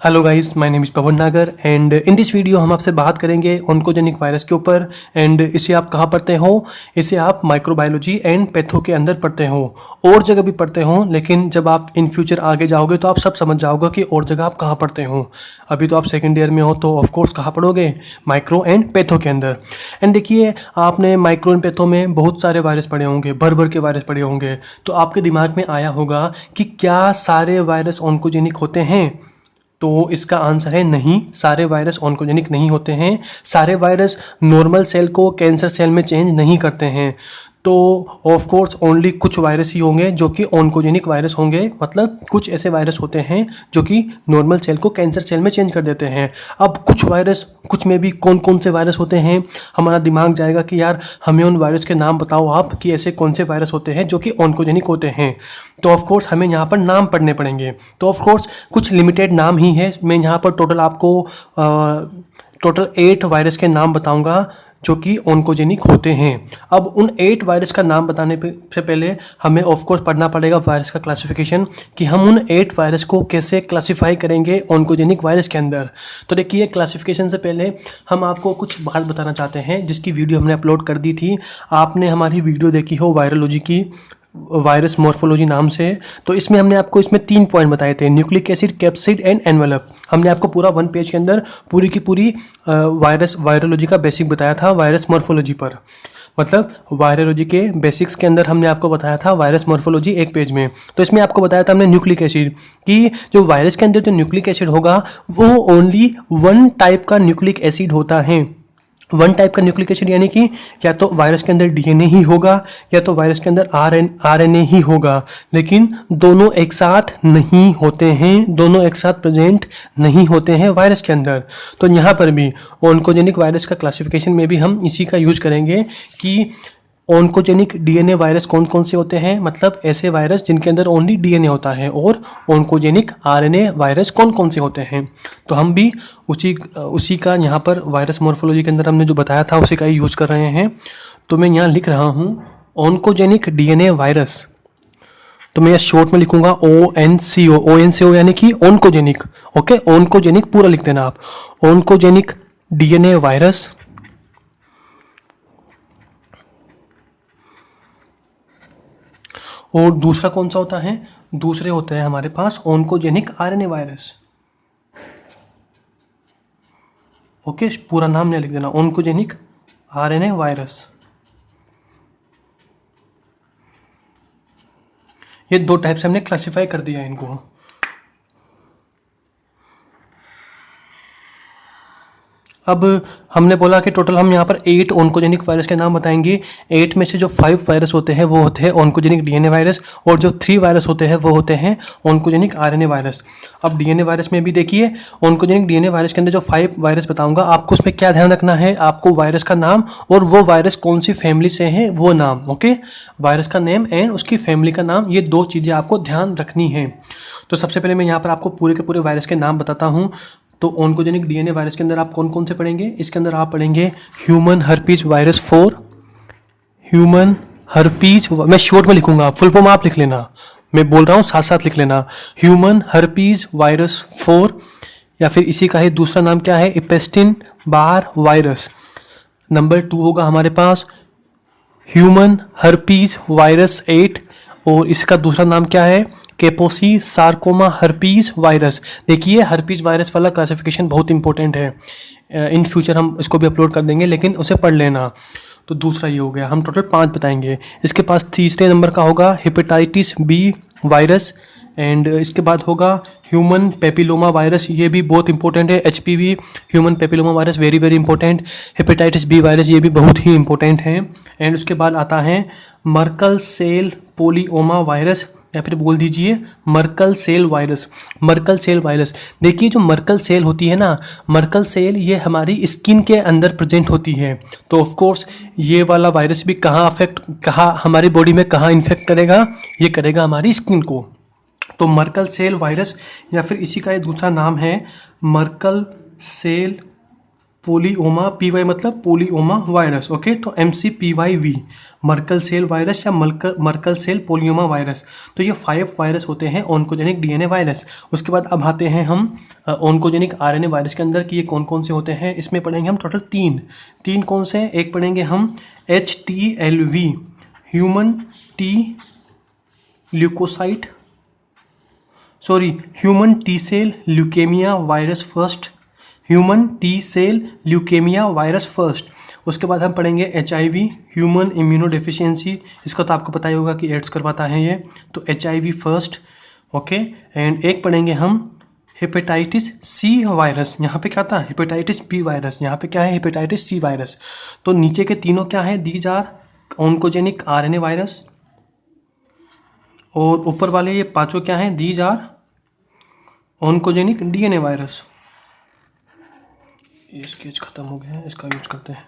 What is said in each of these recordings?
Hello guys, my name is Pawan Nagar and in this video हम आपसे बात करेंगे ऑन्कोजेनिक वायरस के ऊपर। एंड इसे आप कहाँ पढ़ते हो? इसे आप माइक्रोबायोलॉजी एंड पैथो के अंदर पढ़ते हो, और जगह भी पढ़ते हो, लेकिन जब आप इन फ्यूचर आगे जाओगे तो आप सब समझ जाओगे कि और जगह आप कहाँ पढ़ते हो। अभी तो आप सेकेंड ईयर में हो तो ऑफकोर्स कहाँ पढ़ोगे? माइक्रो एंड पैथो के अंदर। एंड देखिए, आपने माइक्रो एंड पैथो में बहुत सारे वायरस पढ़े होंगे, भर भर के वायरस पढ़े होंगे, तो आपके दिमाग में आया होगा कि क्या सारे वायरस ऑन्कोजेनिक होते हैं? तो इसका आंसर है नहीं, सारे वायरस ऑन्कोजेनिक नहीं होते हैं। सारे वायरस नॉर्मल सेल को कैंसर सेल में चेंज नहीं करते हैं। तो ऑफ कोर्स ओनली कुछ वायरस ही होंगे जो कि ऑन्कोजेनिक वायरस होंगे, मतलब कुछ ऐसे वायरस होते हैं जो कि नॉर्मल सेल को कैंसर सेल में चेंज कर देते हैं। अब कुछ वायरस, कुछ में भी कौन कौन से वायरस होते हैं, हमारा दिमाग जाएगा कि यार हमें उन वायरस के नाम बताओ आप कि ऐसे कौन से वायरस होते हैं जो कि ऑन्कोजेनिक होते हैं। तो ऑफ कोर्स हमें यहाँ पर नाम पढ़ने पड़ेंगे। तो ऑफ कोर्स कुछ लिमिटेड नाम ही है। मैं यहाँ पर टोटल आपको टोटल 8 वायरस के नाम बताऊंगा जो कि ऑन्कोजेनिक होते हैं। अब उन 8 वायरस का नाम बताने से पहले हमें ऑफ कोर्स पढ़ना पड़ेगा वायरस का क्लासिफिकेशन, कि हम उन 8 वायरस को कैसे क्लासिफाई करेंगे ऑन्कोजेनिक वायरस के अंदर। तो देखिए, क्लासिफिकेशन से पहले हम आपको कुछ बात बताना चाहते हैं जिसकी वीडियो हमने अपलोड कर दी थी। आपने हमारी वीडियो देखी हो वायरोलॉजी की, वायरस मॉर्फोलॉजी नाम से। तो इसमें हमने आपको इसमें 3 पॉइंट बताए थे, nucleic acid, capsid and envelope. हमने आपको पूरा 1 पेज के अंदर पूरी की पूरी वायरोलॉजी का बेसिक बताया था वायरस मॉर्फोलॉजी पर। मतलब वायरोलॉजी के बेसिक्स के अंदर हमने आपको बताया था वायरस मॉर्फोलॉजी 1 पेज में। तो इसमें आपको बताया था हमने न्यूक्लिक एसिड, कि जो वायरस के अंदर जो न्यूक्लिक एसिड होगा वो ओनली 1 टाइप का न्यूक्लिक एसिड होता है। 1 टाइप का न्यूक्लिक एसिड यानी कि या तो वायरस के अंदर डीएनए ही होगा या तो वायरस के अंदर आरएनए ही होगा, लेकिन दोनों एक साथ नहीं होते हैं, दोनों एक साथ प्रेजेंट नहीं होते हैं वायरस के अंदर। तो यहाँ पर भी ऑन्कोजेनिक वायरस का क्लासिफिकेशन में भी हम इसी का यूज करेंगे कि ऑन्कोजेनिक डीएनए वायरस कौन कौन से होते हैं, मतलब ऐसे वायरस जिनके अंदर ओनली डीएनए होता है, और ऑन्कोजेनिक आरएनए वायरस कौन कौन से होते हैं। तो हम भी उसी का यहाँ पर वायरस मॉर्फोलॉजी के अंदर हमने जो बताया था उसी का ही यूज़ कर रहे हैं। तो मैं यहाँ लिख रहा हूँ ऑन्कोजेनिक डीएनए वायरस। तो मैं शॉर्ट में लिखूंगा ONCO यानी कि ऑन्कोजेनिक। ओके, ऑन्कोजेनिक पूरा लिख देना आप, ऑन्कोजेनिक डीएनए वायरस। और दूसरा कौन सा होता है? दूसरे होते हैं हमारे पास ऑन्कोजेनिक आरएनए वायरस। ओके, पूरा नाम नहीं लिख देना, ऑन्कोजेनिक आरएनए वायरस। ये 2 टाइप से हमने क्लासिफाई कर दिया इनको। अब हमने बोला कि टोटल हम यहाँ पर 8 ऑन्कोजेनिक वायरस के नाम बताएंगे। 8 में से जो 5 वायरस होते हैं वो होते हैं ऑन्कोजेनिक डीएनए वायरस, और जो 3 वायरस होते हैं वो होते हैं ऑन्कोजेनिक आरएनए वायरस। अब डीएनए वायरस में भी देखिए, ऑन्कोजेनिक डीएनए वायरस के अंदर जो 5 वायरस बताऊंगा, आपको उसमें क्या ध्यान रखना है, आपको वायरस का नाम और वो वायरस कौन सी फैमिली से है वो नाम। ओके, वायरस का नेम एंड उसकी फैमिली का नाम, ये 2 चीज़ें आपको ध्यान रखनी है। तो सबसे पहले मैं यहाँ पर आपको पूरे के पूरे वायरस के नाम बताता हूँ। तो ऑन्कोजेनिक डीएनए वायरस के अंदर आप कौन कौन से पढ़ेंगे? इसके अंदर आप पढ़ेंगे human herpes virus 4, human herpes, मैं शॉर्ट में लिखूंगा, फुल फॉर्म आप लिख लेना, मैं बोल रहा हूँ साथ साथ लिख लेना, ह्यूमन हर्पीज वायरस 4। या फिर इसी का ही दूसरा नाम क्या है? एपेस्टिन बार वायरस। नंबर 2 होगा हमारे पास ह्यूमन हर्पीज वायरस 8, और इसका दूसरा नाम क्या है? केपोसी सार्कोमा हर्पीज वायरस। देखिए, हर्पीज वायरस वाला क्लासिफिकेशन बहुत इंपॉर्टेंट है, इन फ्यूचर हम इसको भी अपलोड कर देंगे, लेकिन उसे पढ़ लेना। तो दूसरा ये हो गया, हम टोटल 5 बताएंगे। इसके पास तीसरे नंबर का होगा हेपेटाइटिस बी वायरस, एंड इसके बाद होगा ह्यूमन पेपिलोमा वायरस, ये भी बहुत इंपॉर्टेंट है। HPV human papilloma virus, very very important. Hepatitis B virus, ये भी बहुत ही इंपॉर्टेंट है। एंड उसके बाद आता है मर्कल सेल पोलियोमा वायरस, या फिर बोल दीजिए Merkel cell virus. Merkel cell virus, देखिए जो मर्कल सेल होती है ना, मर्कल सेल ये हमारी स्किन के अंदर प्रेजेंट होती है। तो ऑफ कोर्स ये वाला वायरस भी कहाँ हमारी बॉडी में कहाँ इन्फेक्ट करेगा? ये करेगा हमारी स्किन को। तो मर्कल सेल वायरस, या फिर इसी का एक दूसरा नाम है मर्कल सेल पोलियोमा, PY मतलब पोलियोमा वायरस। ओके, तो MCPYV मर्कल सेल वायरस या मर्कल सेल पोलियोमा वायरस। तो ये 5 वायरस होते हैं ऑन्कोजेनिक DNA वायरस। उसके बाद अब आते हैं हम ऑन्कोजेनिक RNA वायरस के अंदर कि ये कौन कौन से होते हैं। इसमें पढ़ेंगे हम टोटल तीन कौन से। एक पढ़ेंगे हम HTLV human T leukocyte human T cell leukaemia virus first, human T cell leukaemia virus first. उसके बाद हम पढ़ेंगे HIV ह्यूमन इम्यूनो डेफिशिएंसी। इसका तो आपको पता ही होगा कि एड्स करवाता है ये, तो HIV फर्स्ट। ओके, एंड एक पढ़ेंगे हम हेपेटाइटिस C वायरस। यहाँ पे क्या था, हेपेटाइटिस B वायरस। यहाँ पे क्या है, हेपेटाइटिस C वायरस। तो नीचे के तीनों क्या है, these are oncogenic RNA virus, और ऊपर वाले ये पांचों क्या हैं, these are oncogenic DNA virus. ये स्केच खत्म हो गया है, इसका यूज करते हैं।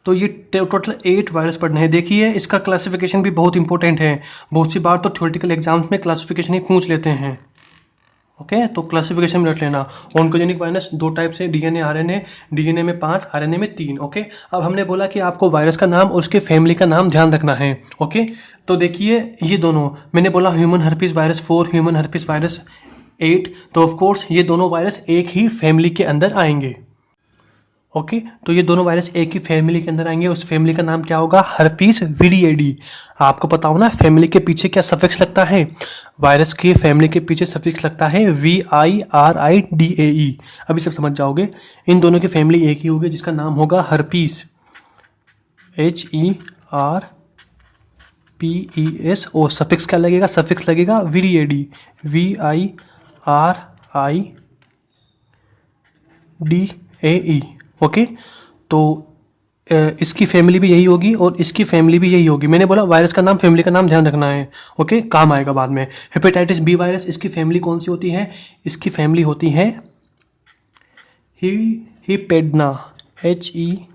तो ये टोटल 8 वायरस पढ़ने हैं। देखिए इसका क्लासिफिकेशन भी बहुत इंपॉर्टेंट है। बहुत सी बार तो थ्योरेटिकल एग्जाम्स में क्लासिफिकेशन ही पूछ लेते हैं। ओके, तो क्लासिफिकेशन में रख लेना। ऑन्कोजेनिक वायरस 2 टाइप से, DNA RNA। DNA में 5, RNA में 3। ओके, अब हमने बोला कि आपको वायरस का नाम और उसके फैमिली का नाम ध्यान रखना है। ओके, तो देखिए ये दोनों मैंने बोला, human herpes virus 4, human herpes virus 8। तो ऑफ कोर्स ये दोनों वायरस एक ही फैमिली के अंदर आएंगे। ओके, तो ये दोनों वायरस एक ही फैमिली के अंदर आएंगे। उस फैमिली का नाम क्या होगा, हर्पीस विरिएडी। आपको पता हो ना फैमिली के पीछे क्या सफिक्स लगता है, वायरस के फैमिली के पीछे सफिक्स लगता है VIRIDAE। अभी सब समझ जाओगे। इन दोनों की फैमिली एक ही होगी जिसका नाम होगा हर्पीस, HERPES। और सफिक्स क्या लगेगा, सफिक्स लगेगा विरिएडी, VIRIDAE। ओके, तो इसकी फैमिली भी यही होगी और इसकी फैमिली भी यही होगी। मैंने बोला वायरस का नाम, फैमिली का नाम ध्यान रखना है। ओके, काम आएगा बाद में। हेपेटाइटिस B वायरस, इसकी फैमिली कौन सी होती है, इसकी फैमिली होती है हिपेडना, HEPADNA।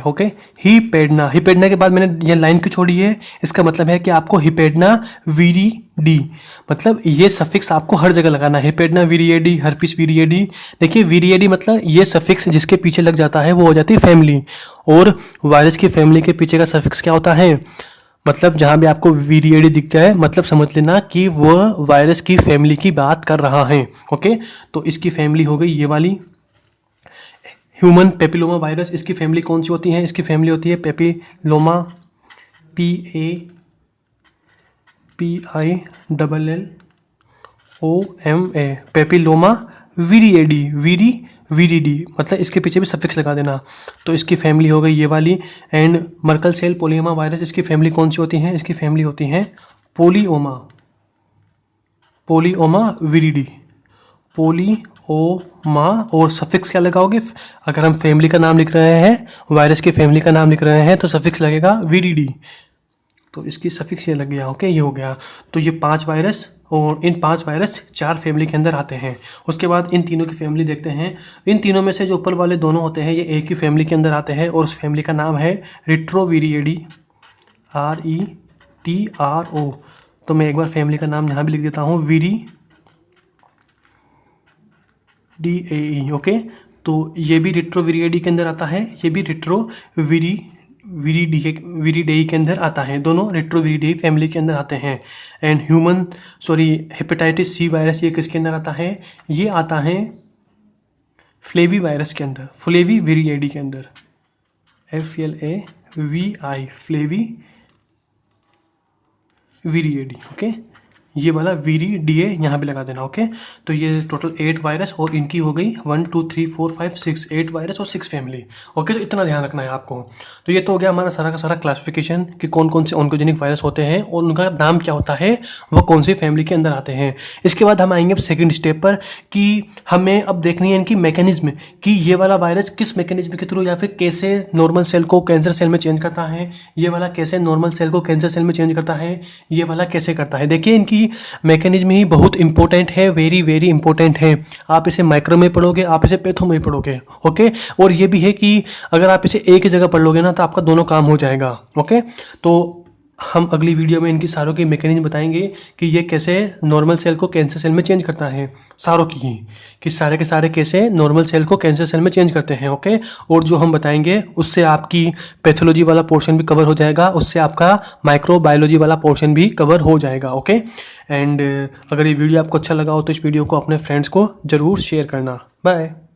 ओके, हिपेडना। हिपेडना के बाद मैंने ये लाइन क्यों छोड़ी है, इसका मतलब है कि आपको हिपेडना विरिडी, मतलब ये सफिक्स आपको हर जगह लगाना है। हिपेडना विरिएडी, हर्पिस विरिएडी। देखिए विरिएडी मतलब ये सफिक्स जिसके पीछे लग जाता है वो हो जाती है फैमिली, और वायरस की फैमिली के पीछे का सफिक्स क्या होता है, मतलब जहाँ भी आपको विरिएडी दिख जाए मतलब समझ लेना कि वह वायरस की फैमिली की बात कर रहा है। ओके, तो इसकी फैमिली हो गई ये वाली। ह्यूमन पेपिलोमा वायरस, इसकी फैमिली कौन सी होती है, इसकी फैमिली होती है पेपिलोमा, PAPILLOMA, पेपिलोमा विरिएडी, विरिडी मतलब इसके पीछे भी सफिक्स लगा देना। तो इसकी फैमिली हो गई ये वाली। एंड मर्कल सेल पोलियोमा वायरस, इसकी फैमिली कौन सी होती है, इसकी फैमिली होती है पोलियोमा विरिडी, पोलियोमा। और सफिक्स क्या लगाओगे, अगर हम फैमिली का नाम लिख रहे हैं, वायरस की फैमिली का नाम लिख रहे हैं तो सफिक्स लगेगा विरिडी। तो इसकी सफिक्स ये लग गया। ओके, ये हो गया। तो ये 5 वायरस, और इन 5 वायरस 4 फैमिली के अंदर आते हैं। उसके बाद इन तीनों की फैमिली देखते हैं। इन तीनों में से जो ऊपर वाले दोनों होते हैं ये एक ही फैमिली के अंदर आते हैं, और उस फैमिली का नाम है रिट्रोविरिएडी, RETRO। तो मैं एक बार फैमिली का नाम यहाँ भी लिख देता हूँ, विरिDAE। ओके, तो ये भी रिट्रोविरिएडी के अंदर आता है, ये भी विरिडेई के अंदर आता है। दोनों रिट्रोविरिडेई फैमिली के अंदर आते हैं। एंड हेपेटाइटिस C वायरस ये किसके अंदर आता है, ये आता है फ्लेवी वायरस के अंदर, फ्लेवी विरिएडी के अंदर, FLAVI, फ्लेवी विरिएडी। ओके, ये वाला विरिडीए यहाँ पे लगा देना। ओके, तो ये टोटल 8 वायरस, और इनकी हो गई 1 2 3 4 5 6 8 वायरस और 6 फैमिली। ओके, तो इतना ध्यान रखना है आपको। तो ये तो हो गया हमारा सारा का सारा क्लासिफिकेशन कि कौन कौन से ऑन्कोजेनिक वायरस होते हैं और उनका नाम क्या होता है, वो कौन सी फैमिली के अंदर आते हैं। इसके बाद हम आएंगे अब सेकेंड स्टेप पर कि हमें अब देखनी है इनकी मैकेनिज्म, कि ये वाला वायरस किस मैकेनिज्म के थ्रू या फिर कैसे नॉर्मल सेल को कैंसर सेल में चेंज करता है, ये वाला कैसे नॉर्मल सेल को कैंसर सेल में चेंज करता है, ये वाला कैसे करता है। देखिए इनकी मैकेनिज्म ही बहुत इंपॉर्टेंट है, वेरी वेरी इंपॉर्टेंट है। आप इसे माइक्रो में पढ़ोगे, आप इसे पैथो में पढ़ोगे। ओके, और ये भी है कि अगर आप इसे एक ही जगह पढ़ लोगे ना तो आपका दोनों काम हो जाएगा। ओके, तो हम अगली वीडियो में इनकी सारों की मैकेनिज्म बताएंगे कि ये कैसे नॉर्मल सेल को कैंसर सेल में चेंज करता है, सारों की ही, कि सारे के सारे कैसे नॉर्मल सेल को कैंसर सेल में चेंज करते हैं। ओके, और जो हम बताएंगे उससे आपकी पैथोलॉजी वाला पोर्शन भी कवर हो जाएगा, उससे आपका माइक्रोबायोलॉजी वाला पोर्शन भी कवर हो जाएगा। ओके, एंड अगर ये वीडियो आपको अच्छा लगा हो तो इस वीडियो को अपने फ्रेंड्स को ज़रूर शेयर करना। बाय।